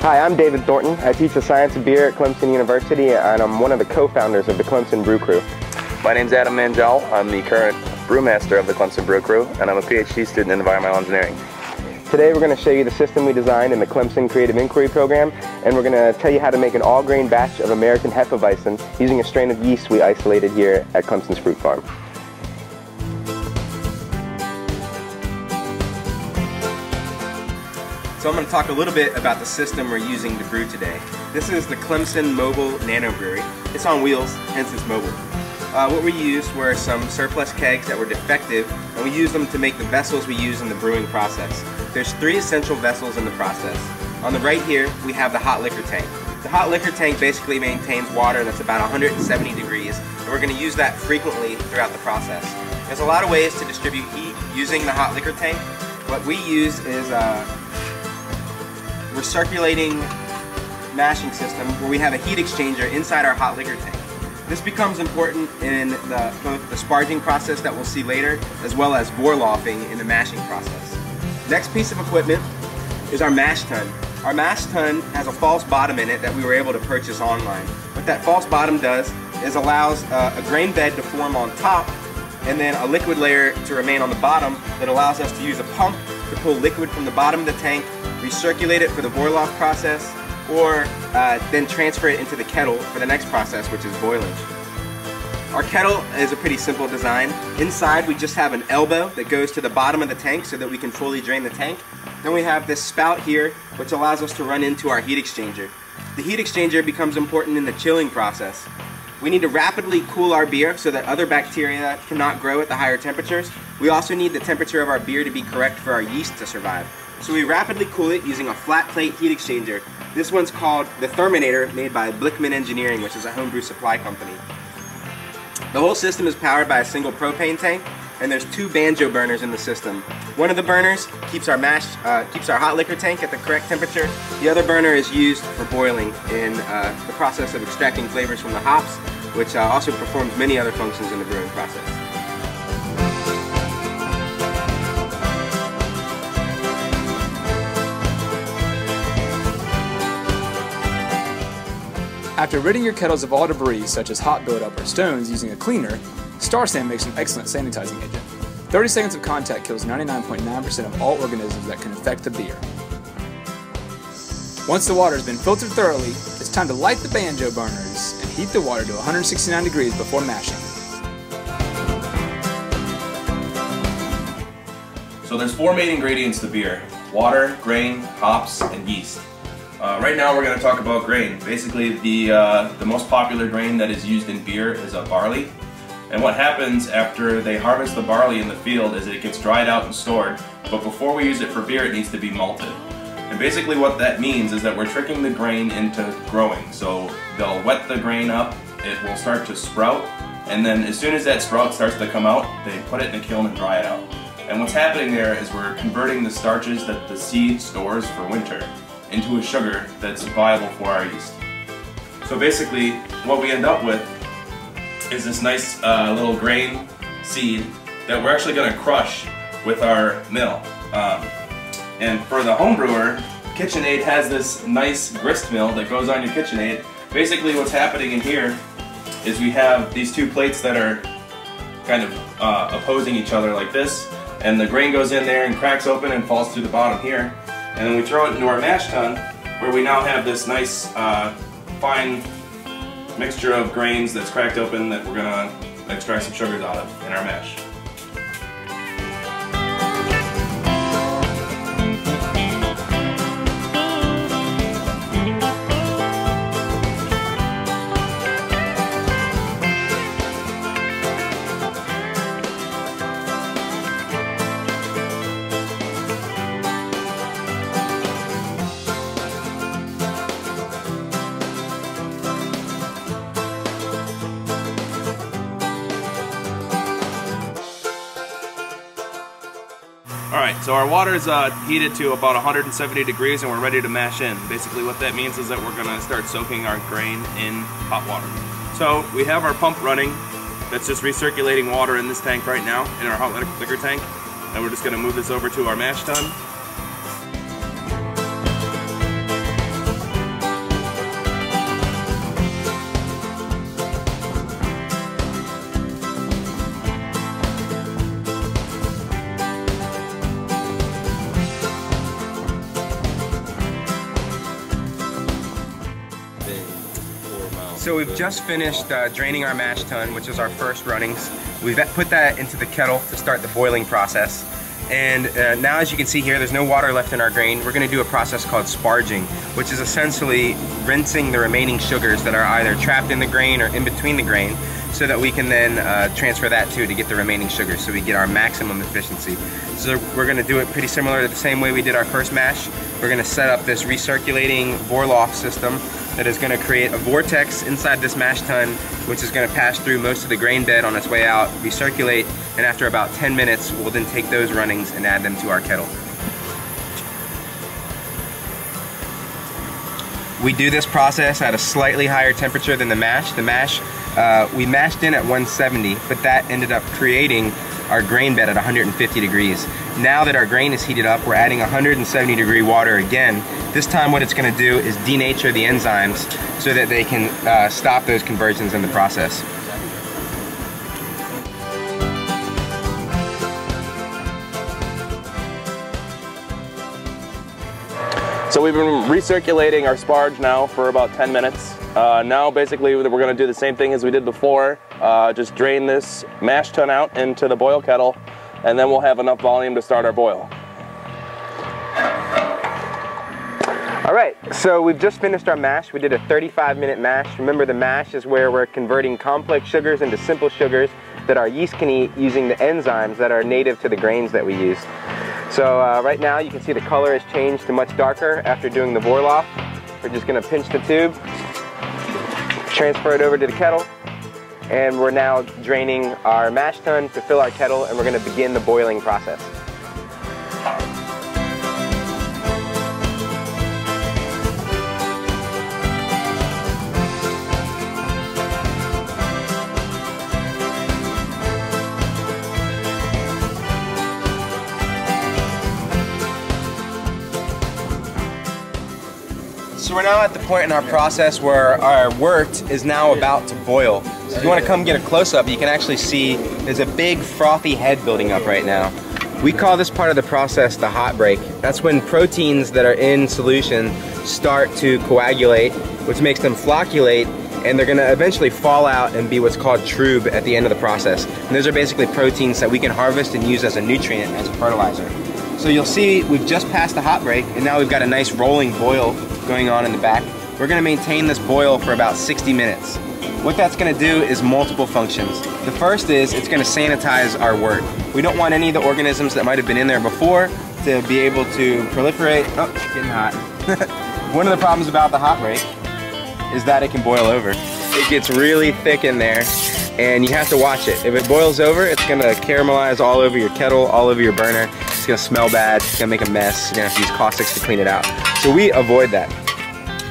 Hi, I'm David Thornton. I teach the science of beer at Clemson University, and I'm one of the co-founders of the Clemson Brew Crew. My name's Adam Manjal. I'm the current brewmaster of the Clemson Brew Crew, and I'm a PhD student in environmental engineering. Today we're going to show you the system we designed in the Clemson Creative Inquiry program, and we're going to tell you how to make an all-grain batch of American Hefeweizen using a strain of yeast we isolated here at Clemson's fruit farm. So I'm going to talk a little bit about the system we're using to brew today. This is the Clemson Mobile Nano Brewery. It's on wheels, hence it's mobile. What we used were some surplus kegs that were defective, and we used them to make the vessels we use in the brewing process. There's 3 essential vessels in the process. On the right here, we have the hot liquor tank. The hot liquor tank basically maintains water that's about 170 degrees, and we're going to use that frequently throughout the process. There's a lot of ways to distribute heat using the hot liquor tank. What we use is recirculating mashing system where we have a heat exchanger inside our hot liquor tank. This becomes important in both the sparging process that we'll see later, as well as vorloffing in the mashing process. Next piece of equipment is our mash tun. Our mash tun has a false bottom in it that we were able to purchase online. What that false bottom does is allows a grain bed to form on top and then a liquid layer to remain on the bottom that allows us to use a pump to pull liquid from the bottom of the tank, recirculate it for the vorloff process, or then transfer it into the kettle for the next process, which is boiling. Our kettle is a pretty simple design. Inside we just have an elbow that goes to the bottom of the tank so that we can fully drain the tank. Then we have this spout here which allows us to run into our heat exchanger. The heat exchanger becomes important in the chilling process. We need to rapidly cool our beer so that other bacteria cannot grow at the higher temperatures. We also need the temperature of our beer to be correct for our yeast to survive. So we rapidly cool it using a flat plate heat exchanger. This one's called the Therminator, made by Blickman Engineering, which is a homebrew supply company. The whole system is powered by a single propane tank, and there's 2 banjo burners in the system. One of the burners keeps our hot liquor tank at the correct temperature. The other burner is used for boiling in the process of extracting flavors from the hops, which also performs many other functions in the brewing process. After ridding your kettles of all debris, such as hot buildup or stones, using a cleaner, Star Sand makes an excellent sanitizing agent. 30 seconds of contact kills 99.9% of all organisms that can affect the beer. Once the water has been filtered thoroughly, it's time to light the banjo burners and heat the water to 169 degrees before mashing. So there's 4 main ingredients to beer: water, grain, hops, and yeast. Right now we're going to talk about grain. Basically the most popular grain that is used in beer is barley. And what happens after they harvest the barley in the field is it gets dried out and stored, but before we use it for beer it needs to be malted. And basically what that means is that we're tricking the grain into growing. So they'll wet the grain up, it will start to sprout, and then as soon as that sprout starts to come out, they put it in the kiln and dry it out. And what's happening there is we're converting the starches that the seed stores for winter into a sugar that's viable for our yeast. So basically what we end up with is this nice little grain seed that we're actually going to crush with our mill. And for the home brewer, KitchenAid has this nice grist mill that goes on your KitchenAid. Basically what's happening in here is we have these 2 plates that are kind of opposing each other like this, and the grain goes in there and cracks open and falls through the bottom here. And then we throw it into our mash tun, where we now have this nice fine mixture of grains that's cracked open that we're going to extract some sugars out of in our mash. Alright, so our water is heated to about 170 degrees and we're ready to mash in. Basically what that means is that we're going to start soaking our grain in hot water. So we have our pump running that's just recirculating water in this tank right now, in our hot liquor tank. And we're just going to move this over to our mash tun. So we've just finished draining our mash tun, which is our first runnings. We've put that into the kettle to start the boiling process. And now, as you can see here, there's no water left in our grain. We're going to do a process called sparging, which is essentially rinsing the remaining sugars that are either trapped in the grain or in between the grain, so that we can then transfer that to get the remaining sugars, so we get our maximum efficiency. So we're going to do it pretty similar to the same way we did our first mash. We're going to set up this recirculating Vorloff system that is going to create a vortex inside this mash tun, which is going to pass through most of the grain bed on its way out, recirculate, and after about 10 minutes, we'll then take those runnings and add them to our kettle. We do this process at a slightly higher temperature than the mash. The mash, we mashed in at 170, but that ended up creating our grain bed at 150 degrees. Now that our grain is heated up, we're adding 170 degree water again. This time what it's going to do is denature the enzymes so that they can stop those conversions in the process. So we've been recirculating our sparge now for about 10 minutes. Now basically we're going to do the same thing as we did before. Just drain this mash tun out into the boil kettle, and then we'll have enough volume to start our boil. All right, so we've just finished our mash. We did a 35-minute mash. Remember, the mash is where we're converting complex sugars into simple sugars that our yeast can eat using the enzymes that are native to the grains that we use. So right now you can see the color has changed to much darker after doing the Vorloff. We're just going to pinch the tube, transfer it over to the kettle, and we're now draining our mash tun to fill our kettle, and we're going to begin the boiling process. So we're now at the point in our process where our wort is now about to boil. So if you want to come get a close-up, you can actually see there's a big frothy head building up right now. We call this part of the process the hot break. That's when proteins that are in solution start to coagulate, which makes them flocculate, and they're going to eventually fall out and be what's called trube at the end of the process. And those are basically proteins that we can harvest and use as a nutrient, as a fertilizer. So you'll see we've just passed the hot break, and now we've got a nice rolling boil going on in the back. We're going to maintain this boil for about 60 minutes. What that's going to do is multiple functions. The first is it's going to sanitize our wort. We don't want any of the organisms that might have been in there before to be able to proliferate. Oh, it's getting hot. One of the problems about the hot break is that it can boil over. It gets really thick in there, and you have to watch it. If it boils over, it's going to caramelize all over your kettle, all over your burner. It's going to smell bad. It's going to make a mess. You're going to have to use caustics to clean it out. So we avoid that.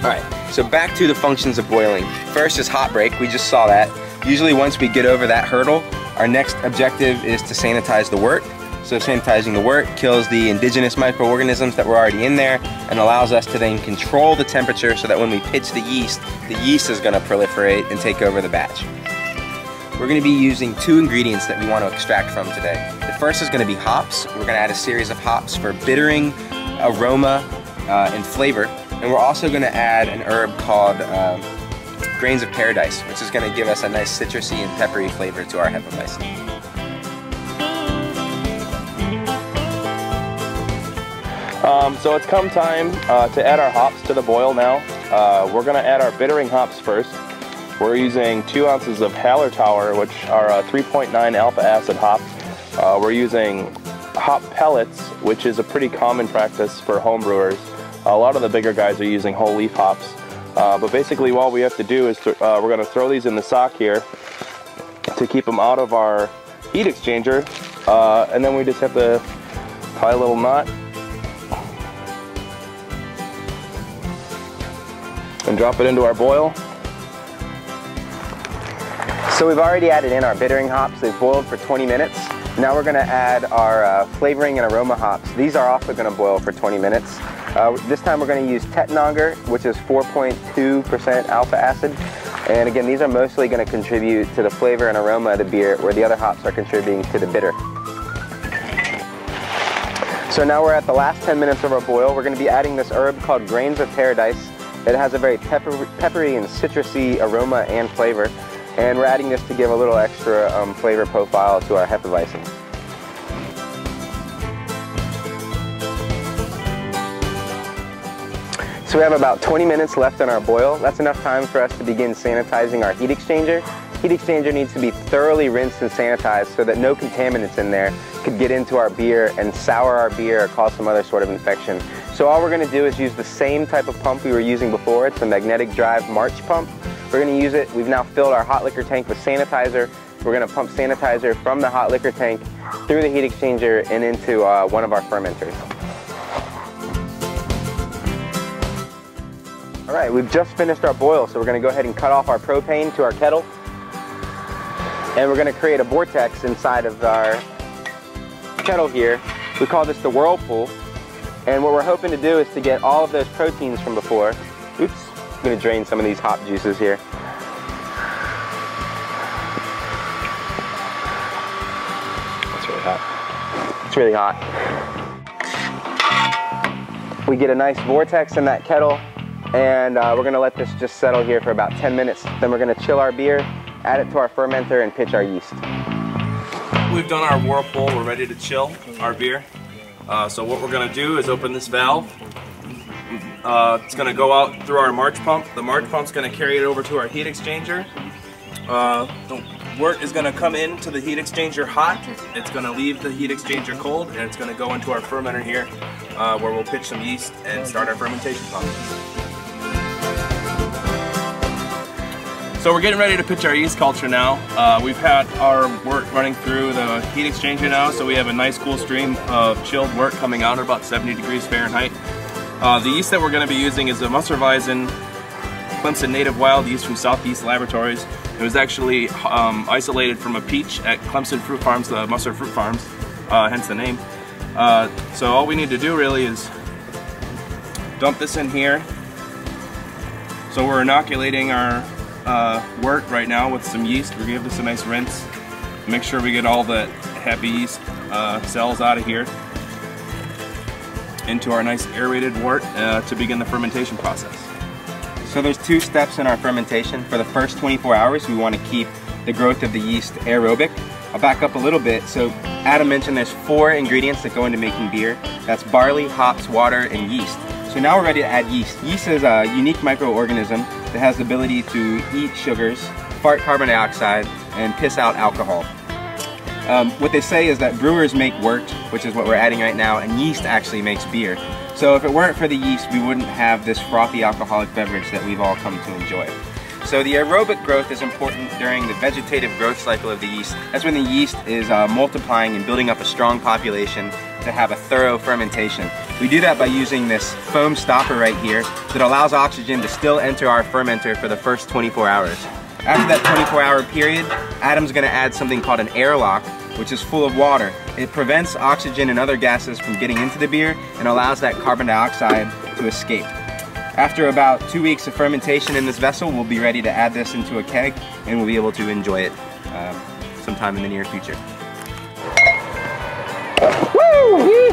All right, so back to the functions of boiling. First is hot break. We just saw that. Usually once we get over that hurdle, our next objective is to sanitize the wort. So sanitizing the wort kills the indigenous microorganisms that were already in there and allows us to then control the temperature so that when we pitch the yeast is going to proliferate and take over the batch. We're going to be using two ingredients that we want to extract from today. The first is going to be hops. We're going to add a series of hops for bittering, aroma, and flavor. And we're also going to add an herb called grains of paradise, which is going to give us a nice citrusy and peppery flavor to our Hefeweizen. So it's come time to add our hops to the boil now. We're going to add our bittering hops first. We're using 2 ounces of Hallertauer, which are 3.9 alpha acid hops. We're using hop pellets, which is a pretty common practice for home brewers. A lot of the bigger guys are using whole leaf hops. But basically all we have to do is we're going to throw these in the sock here to keep them out of our heat exchanger. And then we just have to tie a little knot and drop it into our boil. So we've already added in our bittering hops. They've boiled for 20 minutes. Now we're going to add our flavoring and aroma hops. These are also going to boil for 20 minutes. This time we're going to use Tetnanger, which is 4.2% alpha acid. And again, these are mostly going to contribute to the flavor and aroma of the beer, where the other hops are contributing to the bitter. So now we're at the last 10 minutes of our boil. We're going to be adding this herb called grains of paradise. It has a very peppery and citrusy aroma and flavor, and we're adding this to give a little extra flavor profile to our Hefeweizen. So we have about 20 minutes left on our boil. That's enough time for us to begin sanitizing our heat exchanger. Heat exchanger needs to be thoroughly rinsed and sanitized so that no contaminants in there could get into our beer and sour our beer or cause some other sort of infection. So all we're going to do is use the same type of pump we were using before. It's a magnetic drive March pump. We're going to use it. We've now filled our hot liquor tank with sanitizer. We're going to pump sanitizer from the hot liquor tank through the heat exchanger and into one of our fermenters. All right, we've just finished our boil, so we're going to go ahead and cut off our propane to our kettle. And we're going to create a vortex inside of our kettle here. We call this the whirlpool. And what we're hoping to do is to get all of those proteins from before. Oops, I'm going to drain some of these hop juices here. It's really hot. It's really hot. We get a nice vortex in that kettle, and we're going to let this just settle here for about 10 minutes. Then we're going to chill our beer, add it to our fermenter, and pitch our yeast. We've done our whirlpool. We're ready to chill our beer. So what we're going to do is open this valve. It's going to go out through our March pump. The March pump's going to carry it over to our heat exchanger. The wort is going to come into the heat exchanger hot. It's going to leave the heat exchanger cold, and it's going to go into our fermenter here, where we'll pitch some yeast and start our fermentation process. So we're getting ready to pitch our yeast culture now. We've had our wort running through the heat exchanger now, so we have a nice cool stream of chilled wort coming out at about 70 degrees Fahrenheit. The yeast that we're going to be using is a Musserweizen Clemson Native Wild yeast from Southeast Laboratories. It was actually isolated from a peach at Clemson Fruit Farms, the Musser Fruit Farms, hence the name. So all we need to do really is dump this in here. So we're inoculating our wort right now with some yeast. We're gonna give this a nice rinse. Make sure we get all the happy yeast cells out of here into our nice aerated wort to begin the fermentation process. So there's two steps in our fermentation. For the first 24 hours, we want to keep the growth of the yeast aerobic. I'll back up a little bit. So Adam mentioned there's 4 ingredients that go into making beer. That's barley, hops, water, and yeast. So now we're ready to add yeast. Yeast is a unique microorganism that has the ability to eat sugars, fart carbon dioxide, and piss out alcohol. What they say is that brewers make wort, which is what we're adding right now, and yeast actually makes beer. So if it weren't for the yeast, we wouldn't have this frothy alcoholic beverage that we've all come to enjoy. So the aerobic growth is important during the vegetative growth cycle of the yeast. That's when the yeast is multiplying and building up a strong population to have a thorough fermentation. We do that by using this foam stopper right here that allows oxygen to still enter our fermenter for the first 24 hours. After that 24-hour period, Adam's going to add something called an airlock, which is full of water. It prevents oxygen and other gases from getting into the beer and allows that carbon dioxide to escape. After about 2 weeks of fermentation in this vessel, we'll be ready to add this into a keg, and we'll be able to enjoy it sometime in the near future. Woo!